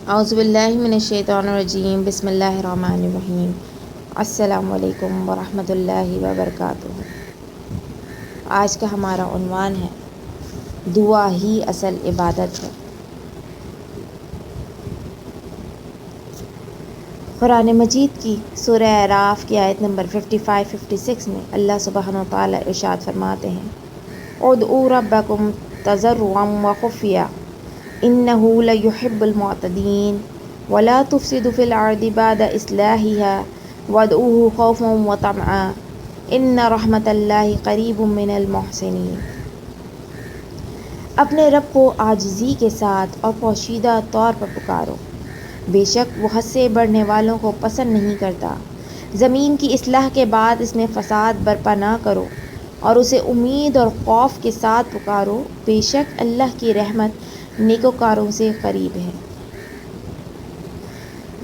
اعوذ باللہ من الشیطان الرجیم، بسم اللہ الرحمن الرحیم۔ السلام علیکم ورحمۃ اللہ وبرکاتہ۔ آج کا ہمارا عنوان ہے دعا ہی اصل عبادت ہے۔ قرآن مجید کی سورہ اعراف کی آیت نمبر 55-56 میں اللہ سبحانہ و تعالیٰ ارشاد فرماتے ہیں: ادعوا ربکم تضرعا وخفیا انہ لیحب المعتدین ولا تفسدوا فی الارض بعد اصلاحها وادعوہ خوفا وطمعا ان رحمت اللہ قریب من المحسنین۔ اپنے رب کو عاجزی کے ساتھ اور پوشیدہ طور پر پکارو، بے شک وہ حد سے بڑھنے والوں کو پسند نہیں کرتا۔ زمین کی اصلاح کے بعد اس میں فساد برپا نہ کرو اور اسے امید اور خوف کے ساتھ پکارو، بے شک اللہ کی رحمت نیکوکاروں سے قریب ہے۔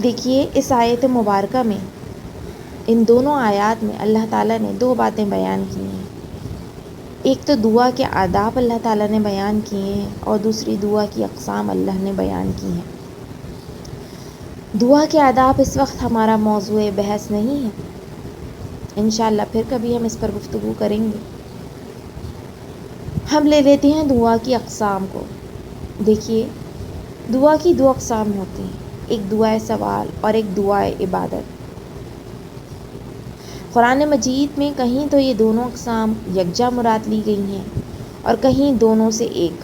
دیکھیے، اس آیت مبارکہ میں، ان دونوں آیات میں اللہ تعالیٰ نے دو باتیں بیان کی ہیں۔ ایک تو دعا کے آداب اللہ تعالیٰ نے بیان کیے ہیں اور دوسری دعا کی اقسام اللہ نے بیان کی ہیں۔ دعا کے آداب اس وقت ہمارا موضوع بحث نہیں ہے، انشاءاللہ پھر کبھی ہم اس پر گفتگو کریں گے۔ ہم لے لیتے ہیں دعا کی اقسام کو۔ دیکھیے، دعا کی دو اقسام ہوتی ہیں، ایک دعائے سوال اور ایک دعائے عبادت۔ قرآن مجید میں کہیں تو یہ دونوں اقسام یکجا مراد لی گئی ہیں اور کہیں دونوں سے ایک۔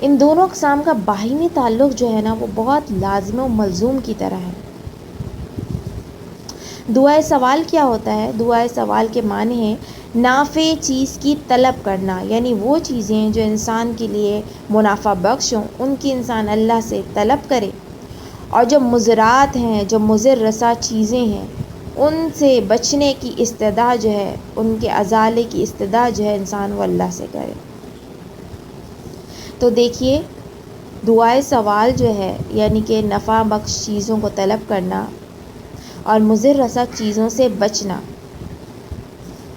ان دونوں اقسام کا باہمی تعلق جو ہے نا، وہ بہت لازم و ملزوم کی طرح ہے۔ دعائے سوال کیا ہوتا ہے؟ دعائے سوال کے معنی ہے نافع چیز کی طلب کرنا، یعنی وہ چیزیں جو انسان کے لیے منافع بخش ہوں، ان کی انسان اللہ سے طلب کرے، اور جو مضرات ہیں، جو مضر رسا چیزیں ہیں، ان سے بچنے کی استدعا جو ہے، ان کے ازالے کی استدعا جو ہے، انسان وہ اللہ سے کرے۔ تو دیکھیے، دعائے سوال جو ہے، یعنی کہ نفع بخش چیزوں کو طلب کرنا اور مضر رسا چیزوں سے بچنا،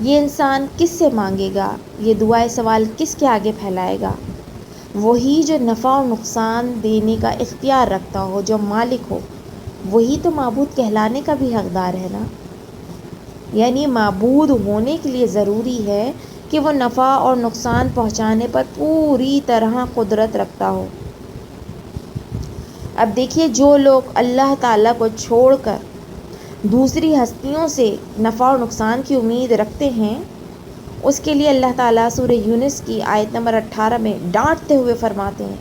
یہ انسان کس سے مانگے گا؟ یہ دعائے سوال کس کے آگے پھیلائے گا؟ وہی جو نفع و نقصان دینے کا اختیار رکھتا ہو، جو مالک ہو، وہی تو معبود کہلانے کا بھی حقدار ہے نا۔ یعنی معبود ہونے کے لیے ضروری ہے کہ وہ نفع اور نقصان پہنچانے پر پوری طرح قدرت رکھتا ہو۔ اب دیکھیے، جو لوگ اللہ تعالیٰ کو چھوڑ کر دوسری ہستیوں سے نفع اور نقصان کی امید رکھتے ہیں، اس کے لیے اللہ تعالیٰ سورہ یونس کی آیت نمبر 18 میں ڈانٹتے ہوئے فرماتے ہیں،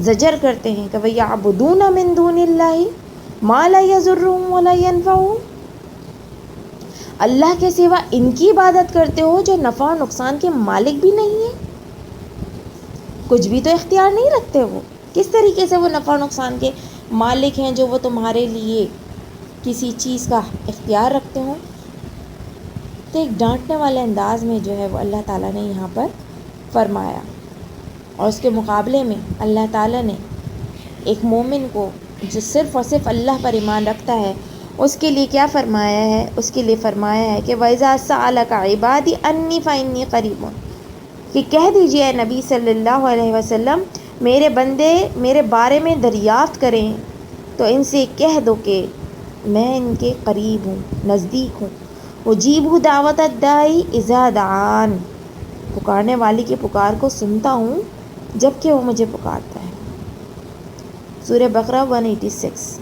زجر کرتے ہیں کہ وَيَعْبُدُونَ مِن دُونِ اللَّهِ مَا لَا يَضُرُّهُمْ وَلَا يَنفَعُهُمْ۔ اللہ کے سوا ان کی عبادت کرتے ہو جو نفع اور نقصان کے مالک بھی نہیں ہیں، کچھ بھی تو اختیار نہیں رکھتے۔ وہ کس طریقے سے وہ نفع اور نقصان کے مالک ہیں جو وہ تمہارے لیے کسی چیز کا اختیار رکھتے ہوں؟ تو ایک ڈانٹنے والے انداز میں جو ہے وہ اللہ تعالیٰ نے یہاں پر فرمایا، اور اس کے مقابلے میں اللہ تعالیٰ نے ایک مومن کو جو صرف اور صرف اللہ پر ایمان رکھتا ہے، اس کے لیے کیا فرمایا ہے؟ اس کے لیے فرمایا ہے کہ وَإِذَا سَأَلَكَ عِبَادِي أَنِّي فَإِنِّي قَرِيبٌ، کہ کہہ دیجئے اے نبی صلی اللہ علیہ وسلم، میرے بندے میرے بارے میں دریافت کریں تو ان سے کہہ دو کہ میں ان کے قریب ہوں، نزدیک ہوں۔ اجیب دعوت الداعی اذا دعان، پکارنے والی کی پکار کو سنتا ہوں جب کہ وہ مجھے پکارتا ہے۔ سورہ بقرہ 186۔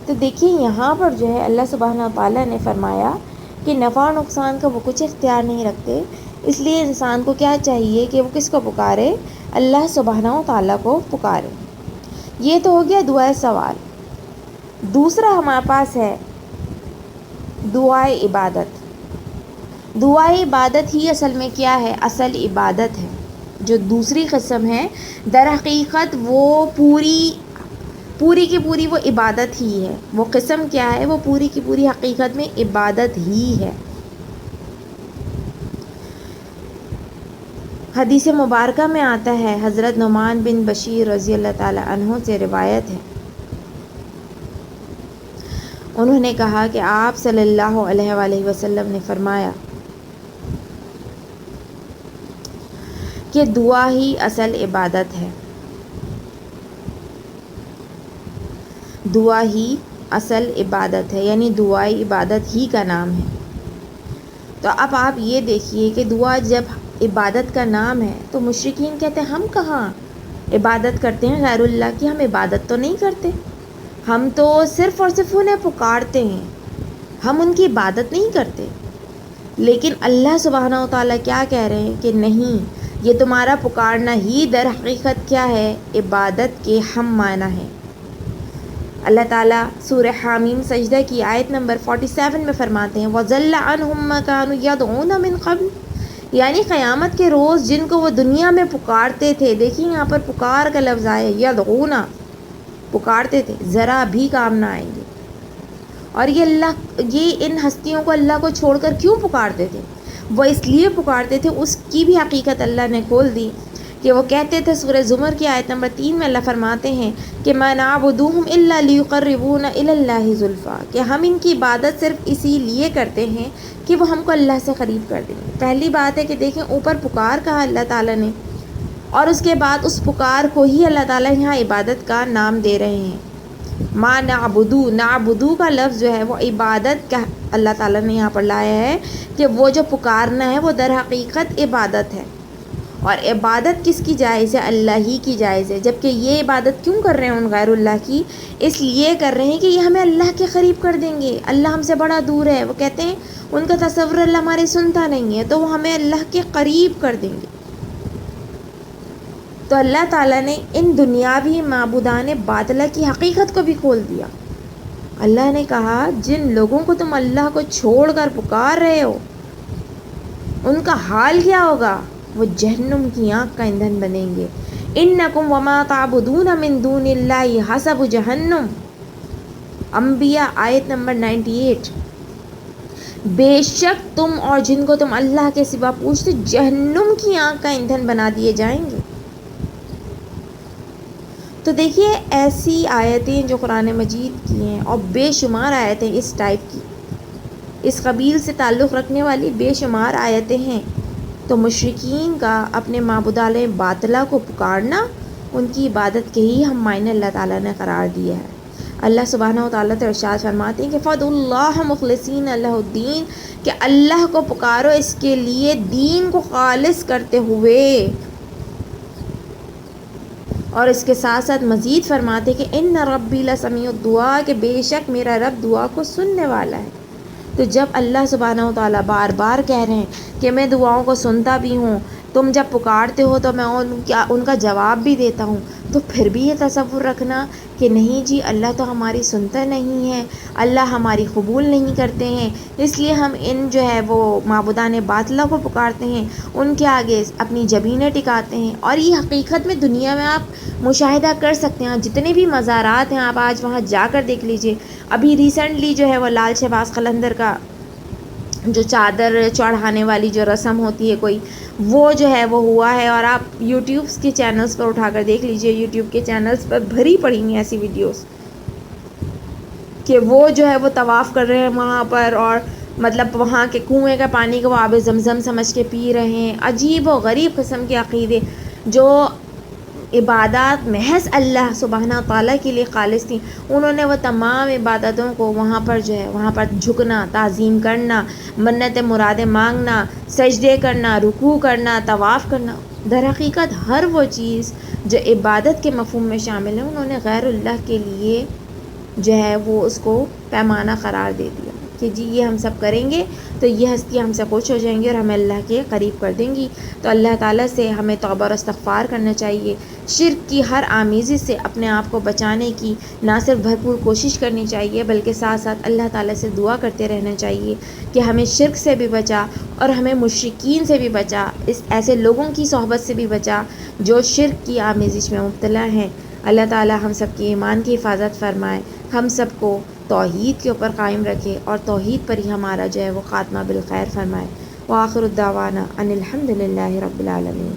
تو دیکھیے، یہاں پر جو ہے اللہ سبحانہ تعالیٰ نے فرمایا کہ نفع و نقصان کا وہ کچھ اختیار نہیں رکھتے، اس لیے انسان کو کیا چاہیے کہ وہ کس کو پکارے؟ اللہ سبحانہ تعالیٰ کو پکارے۔ یہ تو ہو گیا دعائے سوال۔ دوسرا ہمارے پاس ہے دعائے عبادت۔ دعائے عبادت ہی اصل میں کیا ہے؟ اصل عبادت ہے۔ جو دوسری قسم ہے، در حقیقت وہ پوری کی پوری وہ عبادت ہی ہے۔ وہ قسم کیا ہے؟ وہ پوری کی پوری حقیقت میں عبادت ہی ہے۔ حدیث مبارکہ میں آتا ہے، حضرت نعمان بن بشیر رضی اللہ تعالی عنہ سے روایت ہے، انہوں نے کہا کہ آپ صلی اللہ علیہ وآلہ وسلم نے فرمایا کہ دعا ہی اصل عبادت ہے۔ دعا ہی اصل عبادت ہے، یعنی دعا عبادت ہی کا نام ہے۔ تو اب آپ یہ دیکھیے کہ دعا جب عبادت کا نام ہے تو مشرکین کہتے ہیں ہم کہاں عبادت کرتے ہیں غیر اللہ کی، ہم عبادت تو نہیں کرتے، ہم تو صرف اور صرف انہیں پکارتے ہیں، ہم ان کی عبادت نہیں کرتے۔ لیکن اللہ سبحانہ و تعالیٰ کیا کہہ رہے ہیں کہ نہیں، یہ تمہارا پکارنا ہی در حقیقت کیا ہے، عبادت کے ہم معنی ہے۔ اللہ تعالیٰ سورہ حامیم سجدہ کی آیت نمبر 47 میں فرماتے ہیں وَضَلَّ عَنْهُمْ مَا كَانُوا يَدْعُونَ مِنْ قَبْلُ، یعنی قیامت کے روز جن کو وہ دنیا میں پکارتے تھے، دیکھیں یہاں پر پکار کا لفظ آیا، یدعونا، پکارتے تھے، ذرا بھی کام نہ آئیں گے۔ اور یہ ان ہستیوں کو اللہ کو چھوڑ کر کیوں پکارتے تھے؟ وہ اس لیے پکارتے تھے، اس کی بھی حقیقت اللہ نے کھول دی کہ وہ کہتے تھے، سورہ زمر کی آیت نمبر 3 میں اللہ فرماتے ہیں کہ مَا نَعْبُدُوهُمْ إِلَّا لِيُقَرِّبُونَ إِلَى اللَّهِ زُلْفَىٰ، کہ ہم ان کی عبادت صرف اسی لیے کرتے ہیں کہ وہ ہم کو اللہ سے قریب کر دیں۔ پہلی بات ہے کہ دیکھیں اوپر پکار کہا اللہ تعالیٰ نے، اور اس کے بعد اس پکار کو ہی اللہ تعالیٰ یہاں عبادت کا نام دے رہے ہیں۔ ما نعبدو، نعبدو کا لفظ جو ہے وہ عبادت کا اللہ تعالیٰ نے یہاں پر لایا ہے کہ وہ جو پکارنا ہے وہ در حقیقت عبادت ہے، اور عبادت کس کی جائز ہے؟ اللہ ہی کی جائز ہے۔ جبکہ یہ عبادت کیوں کر رہے ہیں ان غیر اللہ کی؟ اس لیے کر رہے ہیں کہ یہ ہمیں اللہ کے قریب کر دیں گے، اللہ ہم سے بڑا دور ہے، وہ کہتے ہیں ان کا تصور اللہ ہماری سنتا نہیں ہے، تو وہ ہمیں اللہ کے قریب کر دیں گے۔ تو اللہ تعالیٰ نے ان دنیاوی معبودان باطلہ کی حقیقت کو بھی کھول دیا۔ اللہ نے کہا جن لوگوں کو تم اللہ کو چھوڑ کر پکار رہے ہو ان کا حال کیا ہوگا؟ وہ جہنم کی آگ کا ایندھن بنیں گے۔ انکم وما تعبدون من دون اللہ حسب جہنم، انبیاء آیت نمبر 98۔ بے شک تم اور جن کو تم اللہ کے سوا پوچھتے جہنم کی آگ کا ایندھن بنا دیے جائیں گے۔ تو دیکھیے ایسی آیتیں جو قرآن مجید کی ہیں، اور بے شمار آیتیں اس ٹائپ کی، اس قبیل سے تعلق رکھنے والی بے شمار آیتیں ہیں۔ تو مشرکین کا اپنے معبودان باطلہ کو پکارنا ان کی عبادت کے ہی ہم معنی اللہ تعالیٰ نے قرار دیا ہے۔ اللہ سبحانہ و تعالیٰ تو ارشاد فرماتے ہیں کہ فَادْعُوا اللَّهَ مُخْلِصِينَ لَهُ الدِّينَ، کہ اللہ کو پکارو اس کے لیے دین کو خالص کرتے ہوئے۔ اور اس کے ساتھ ساتھ مزید فرماتے کہ ان ربی لسمیع الدعاء، کہ بے شک میرا رب دعا کو سننے والا ہے۔ تو جب اللہ سبحانہ و تعالیٰ بار بار کہہ رہے ہیں کہ میں دعاؤں کو سنتا بھی ہوں، تم جب پکارتے ہو تو میں ان کا جواب بھی دیتا ہوں، تو پھر بھی یہ تصور رکھنا کہ نہیں جی اللہ تو ہماری سنتا نہیں ہے، اللہ ہماری قبول نہیں کرتے ہیں، اس لیے ہم ان جو ہے وہ معبودان باطلہ کو پکارتے ہیں، ان کے آگے اپنی جبینیں ٹکاتے ہیں۔ اور یہ حقیقت میں دنیا میں آپ مشاہدہ کر سکتے ہیں، جتنے بھی مزارات ہیں آپ آج وہاں جا کر دیکھ لیجئے۔ ابھی ریسنٹلی جو ہے وہ لال شہباز قلندر کا جو چادر چڑھانے والی جو رسم ہوتی ہے کوئی، وہ جو ہے وہ ہوا ہے، اور آپ یوٹیوبس کے چینلز پر اٹھا کر دیکھ لیجئے، یوٹیوب کے چینلز پر بھری پڑی ہیں ایسی ویڈیوز کہ وہ جو ہے وہ طواف کر رہے ہیں وہاں پر، اور مطلب وہاں کے کنویں کا پانی کو وہ آب زمزم سمجھ کے پی رہے ہیں۔ عجیب و غریب قسم کے عقیدے، جو عبادات محض اللہ سبحانہ تعالیٰ کے لیے خالص تھیں، انہوں نے وہ تمام عبادتوں کو وہاں پر جو ہے وہاں پر جھکنا، تعظیم کرنا، منت مرادیں مانگنا، سجدے کرنا، رکوع کرنا، طواف کرنا، در حقیقت ہر وہ چیز جو عبادت کے مفہوم میں شامل ہے انہوں نے غیر اللہ کے لیے جو ہے وہ اس کو پیمانہ قرار دے دیا کہ جی یہ ہم سب کریں گے تو یہ ہستیاں ہم سے خوش ہو جائیں گی اور ہمیں اللہ کے قریب کر دیں گی۔ تو اللہ تعالیٰ سے ہمیں توبہ اور استغفار کرنا چاہیے، شرک کی ہر آمیزی سے اپنے آپ کو بچانے کی نہ صرف بھرپور کوشش کرنی چاہیے بلکہ ساتھ ساتھ اللہ تعالیٰ سے دعا کرتے رہنا چاہیے کہ ہمیں شرک سے بھی بچا اور ہمیں مشرکین سے بھی بچا، اس ایسے لوگوں کی صحبت سے بھی بچا جو شرک کی آمیزش میں مبتلا ہیں۔ اللہ تعالیٰ ہم سب کی ایمان کی حفاظت فرمائے، ہم سب کو توحید کے اوپر قائم رکھے اور توحید پر ہی ہمارا جو ہے وہ خاتمہ بالخیر فرمائے۔ وآخر الدعوانا ان الحمد للہ رب العالمین۔